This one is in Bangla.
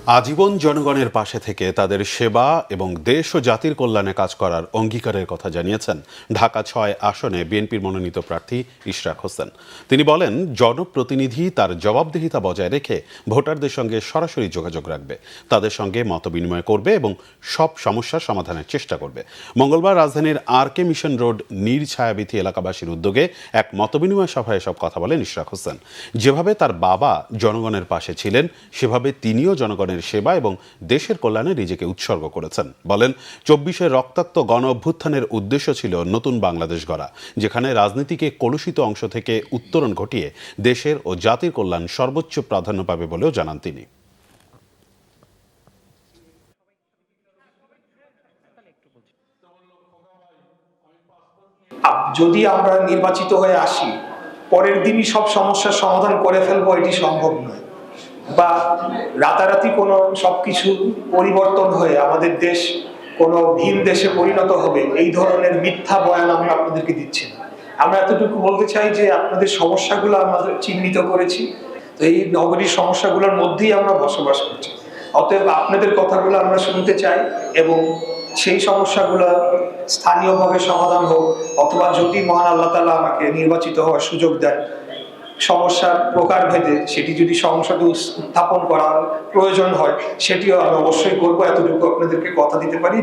আজীবন জনগণের পাশে থেকে তাদের সেবা এবং দেশ ও জাতির কল্যাণে কাজ করার অঙ্গীকারের কথা জানিয়েছেন ঢাকা ৬ আসনে বিএনপির মনোনীত প্রার্থী ইশরাক হোসেন। তিনি বলেন, জনপ্রতিনিধি তার জবাবদিহিতা বজায় রেখে ভোটারদের সঙ্গে সরাসরি যোগাযোগ রাখবে, তাদের সঙ্গে মতবিনিময় করবে এবং সব সমস্যার সমাধানের চেষ্টা করবে। মঙ্গলবার রাজধানীর RK মিশন রোড নীর ছায়াবীথি এলাকাবাসীর উদ্যোগে এক মতবিনিময় সভায় এসব কথা বলেন ইশরাক হোসেন। যেভাবে তার বাবা জনগণের পাশে ছিলেন, সেভাবে তিনিও জনগণের সেবা এবং দেশের কল্যাণে নিজেকে উৎসর্গ করেছেন। বলেন, ২৪শে রক্তাক্ত গণ অভ্যুত্থানের উদ্দেশ্য ছিল নতুন বাংলাদেশ গড়া, যেখানে রাজনীতিকে কলুষিত অংশ থেকে উত্তরণ ঘটিয়ে দেশের ও জাতির কল্যাণ সর্বোচ্চ প্রাধান্য পাবে বলেও জানান তিনি। যদি আমরা নির্বাচিত হয়ে আসি, পরের দিনই সব সমস্যার সমাধান করে ফেলবো, এটি সম্ভব নয়। বা রাতারাতি কোনো সবকিছু পরিবর্তন হয়ে আমাদের দেশ কোনো ভিন দেশে পরিণত হবে, এই ধরনের মিথ্যা বয়ান আমরা আপনাদেরকে দিচ্ছি না। আমরা এতটুকু বলতে চাই যে আপনাদের সমস্যাগুলো আমরা চিহ্নিত করেছি, তো এই নগরীর সমস্যাগুলোর মধ্যেই আমরা বসবাস করছি। অতএব আপনাদের কথাগুলো আমরা শুনতে চাই এবং সেই সমস্যাগুলো স্থানীয়ভাবে সমাধান হোক, অথবা যদি মহান আল্লাহ তাআলা আমাকে নির্বাচিত হওয়ার সুযোগ দেন, সমস্যার প্রকারভেদে সেটি যদি সংসদে উত্থাপন করার প্রয়োজন হয়, সেটিও আমি অবশ্যই করবো। এতটুকু আপনাদেরকে কথা দিতে পারি।